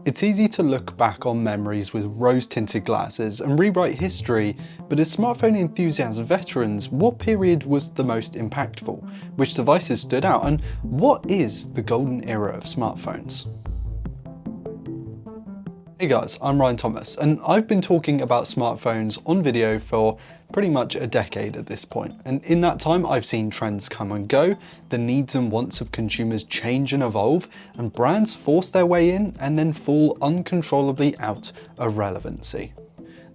It's easy to look back on memories with rose-tinted glasses and rewrite history, but as smartphone enthusiast veterans, what period was the most impactful? Which devices stood out, and what is the golden era of smartphones? Hey guys, I'm Ryan Thomas, and I've been talking about smartphones on video for pretty much a decade at this point. And in that time, I've seen trends come and go, the needs and wants of consumers change and evolve, and brands force their way in and then fall uncontrollably out of relevancy.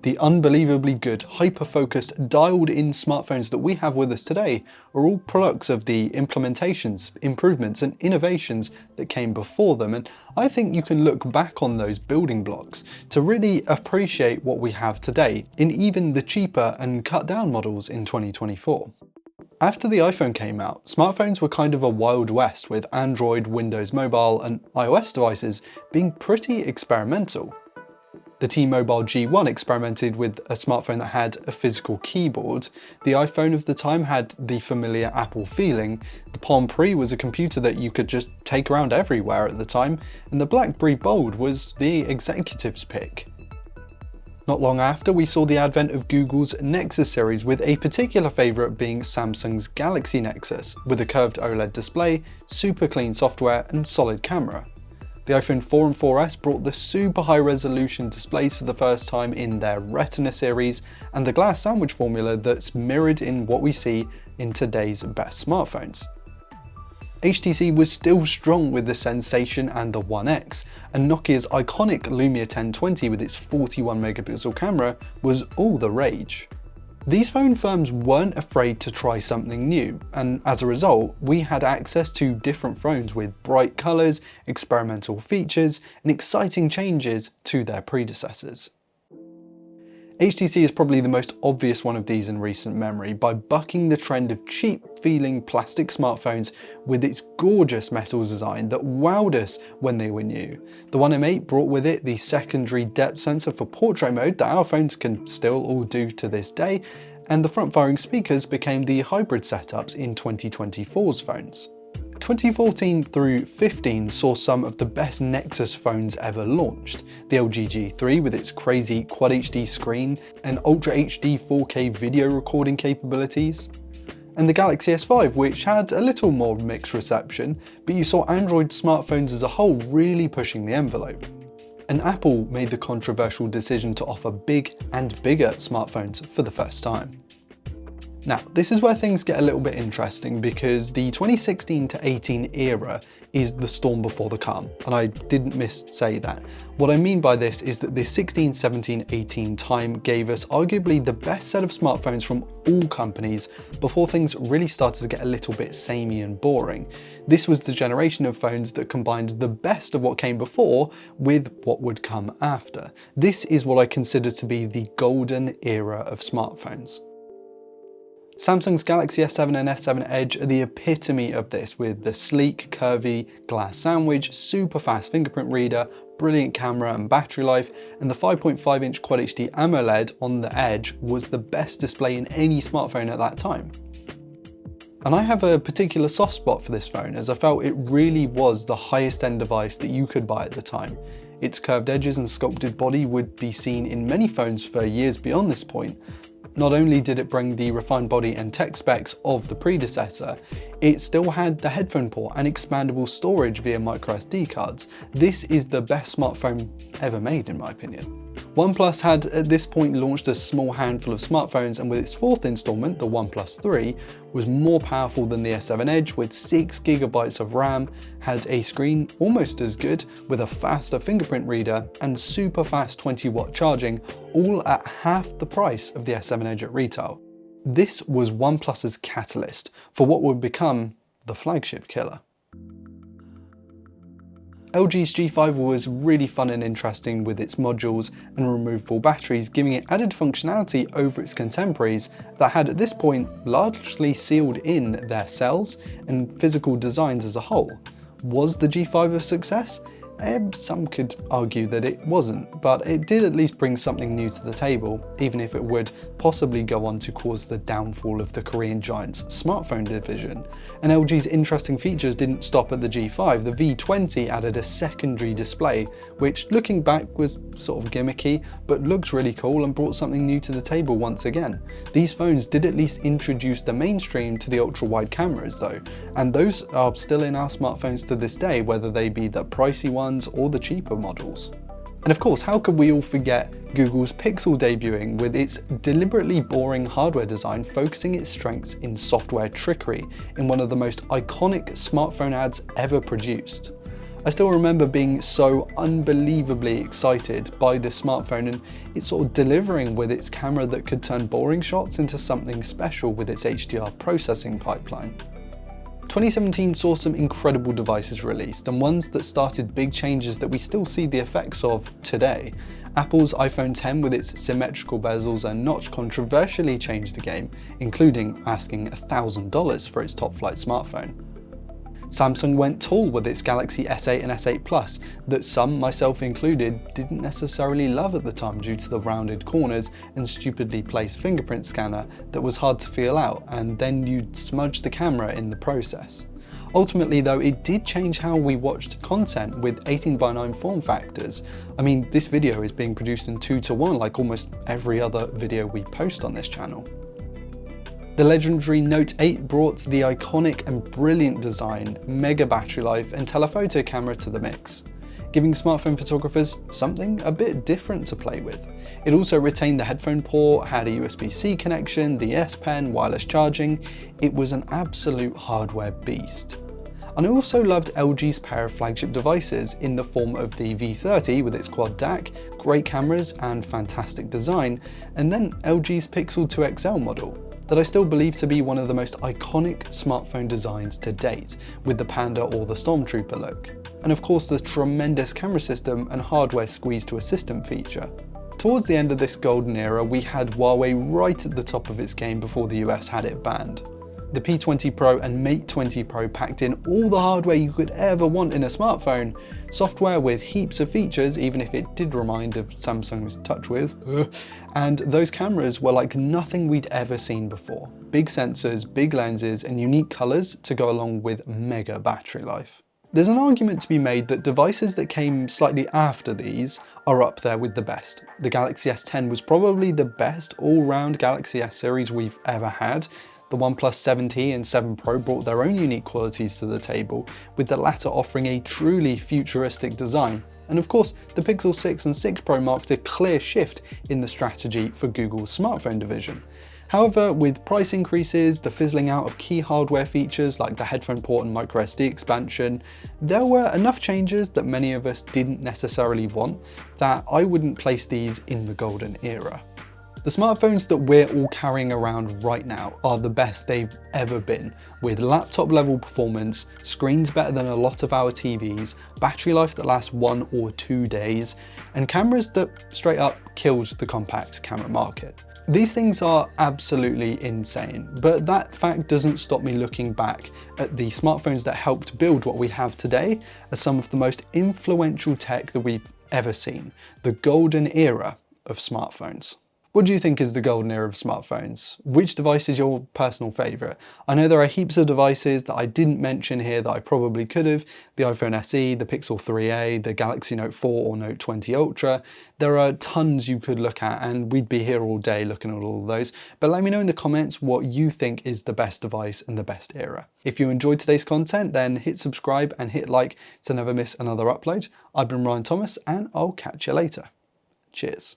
The unbelievably good, hyper-focused, dialed-in smartphones that we have with us today are all products of the implementations, improvements and innovations that came before them, and I think you can look back on those building blocks to really appreciate what we have today in even the cheaper and cut-down models in 2024. After the iPhone came out, smartphones were kind of a wild west, with Android, Windows Mobile and iOS devices being pretty experimental. The T-Mobile G1 experimented with a smartphone that had a physical keyboard, the iPhone of the time had the familiar Apple feeling, the Palm Pre was a computer that you could just take around everywhere at the time, and the BlackBerry Bold was the executive's pick. Not long after, we saw the advent of Google's Nexus series, with a particular favourite being Samsung's Galaxy Nexus, with a curved OLED display, super clean software and solid camera. The iPhone 4 and 4S brought the super high resolution displays for the first time in their Retina series, and the glass sandwich formula that's mirrored in what we see in today's best smartphones. HTC was still strong with the Sensation and the One X, and Nokia's iconic Lumia 1020 with its 41 megapixel camera was all the rage. These phone firms weren't afraid to try something new, and as a result, we had access to different phones with bright colours, experimental features, and exciting changes to their predecessors. HTC is probably the most obvious one of these in recent memory by bucking the trend of cheap-feeling plastic smartphones with its gorgeous metals design that wowed us when they were new. The One M8 brought with it the secondary depth sensor for portrait mode that our phones can still all do to this day, and the front-firing speakers became the hybrid setups in 2024's phones. 2014 through 15 saw some of the best Nexus phones ever launched. The LG G3 with its crazy Quad HD screen and Ultra HD 4K video recording capabilities, and the Galaxy S5, which had a little more mixed reception, but you saw Android smartphones as a whole really pushing the envelope. And Apple made the controversial decision to offer big and bigger smartphones for the first time. Now, this is where things get a little bit interesting, because the 2016 to 18 era is the storm before the calm, and I didn't say that. What I mean by this is that the 16, 17, 18 time gave us arguably the best set of smartphones from all companies before things really started to get a little bit samey and boring. This was the generation of phones that combined the best of what came before with what would come after. This is what I consider to be the golden era of smartphones. Samsung's Galaxy S7 and S7 Edge are the epitome of this, with the sleek, curvy glass sandwich, super fast fingerprint reader, brilliant camera and battery life, and the 5.5-inch Quad HD AMOLED on the Edge was the best display in any smartphone at that time. And I have a particular soft spot for this phone, as I felt it really was the highest end device that you could buy at the time. Its curved edges and sculpted body would be seen in many phones for years beyond this point. Not only did it bring the refined body and tech specs of the predecessor, it still had the headphone port and expandable storage via microSD cards. This is the best smartphone ever made, in my opinion. OnePlus had at this point launched a small handful of smartphones, and with its fourth installment, the OnePlus 3, was more powerful than the S7 Edge with 6 GB of RAM, had a screen almost as good with a faster fingerprint reader and super fast 20-watt charging, all at half the price of the S7 Edge at retail. This was OnePlus's catalyst for what would become the flagship killer. LG's G5 was really fun and interesting with its modules and removable batteries, giving it added functionality over its contemporaries that had at this point largely sealed in their cells and physical designs as a whole. Was the G5 a success? Some could argue that it wasn't, but it did at least bring something new to the table, even if it would possibly go on to cause the downfall of the Korean giant's smartphone division. And LG's interesting features didn't stop at the G5. The V20 added a secondary display, which looking back was sort of gimmicky, but looked really cool and brought something new to the table once again. These phones did at least introduce the mainstream to the ultra-wide cameras though, and those are still in our smartphones to this day, whether they be the pricey ones or the cheaper models. And of course, how could we all forget Google's Pixel debuting with its deliberately boring hardware design focusing its strengths in software trickery in one of the most iconic smartphone ads ever produced. I still remember being so unbelievably excited by this smartphone and it sort of delivering with its camera that could turn boring shots into something special with its HDR processing pipeline. 2017 saw some incredible devices released, and ones that started big changes that we still see the effects of today. Apple's iPhone X with its symmetrical bezels and notch controversially changed the game, including asking $1,000 for its top-flight smartphone. Samsung went tall with its Galaxy S8 and S8 Plus that some, myself included, didn't necessarily love at the time due to the rounded corners and stupidly placed fingerprint scanner that was hard to feel out, and then you'd smudge the camera in the process. Ultimately though, it did change how we watched content with 18:9 form factors. I mean, this video is being produced in 2:1 like almost every other video we post on this channel. The legendary Note 8 brought the iconic and brilliant design, mega battery life and telephoto camera to the mix, giving smartphone photographers something a bit different to play with. It also retained the headphone port, had a USB-C connection, the S Pen, wireless charging. It was an absolute hardware beast. And I also loved LG's pair of flagship devices in the form of the V30 with its quad DAC, great cameras and fantastic design, and then LG's Pixel 2 XL model that I still believe to be one of the most iconic smartphone designs to date, with the Panda or the Stormtrooper look. And of course the tremendous camera system and hardware squeeze to assistant feature. Towards the end of this golden era, we had Huawei right at the top of its game before the US had it banned. The P20 Pro and Mate 20 Pro packed in all the hardware you could ever want in a smartphone, software with heaps of features, even if it did remind of Samsung's TouchWiz, and those cameras were like nothing we'd ever seen before. Big sensors, big lenses, and unique colours to go along with mega battery life. There's an argument to be made that devices that came slightly after these are up there with the best. The Galaxy S10 was probably the best all-round Galaxy S series we've ever had. The OnePlus 7T and 7 Pro brought their own unique qualities to the table, with the latter offering a truly futuristic design. And of course, the Pixel 6 and 6 Pro marked a clear shift in the strategy for Google's smartphone division. However, with price increases, the fizzling out of key hardware features like the headphone port and microSD expansion, there were enough changes that many of us didn't necessarily want that I wouldn't place these in the golden era. The smartphones that we're all carrying around right now are the best they've ever been, with laptop level performance, screens better than a lot of our TVs, battery life that lasts 1 or 2 days, and cameras that straight up kills the compact camera market. These things are absolutely insane, but that fact doesn't stop me looking back at the smartphones that helped build what we have today as some of the most influential tech that we've ever seen, the golden era of smartphones. What do you think is the golden era of smartphones? Which device is your personal favourite? I know there are heaps of devices that I didn't mention here that I probably could have. The iPhone SE, the Pixel 3a, the Galaxy Note 4 or Note 20 Ultra. There are tons you could look at and we'd be here all day looking at all of those. But let me know in the comments what you think is the best device and the best era. If you enjoyed today's content, then hit subscribe and hit like to never miss another upload. I've been Ryan Thomas and I'll catch you later. Cheers.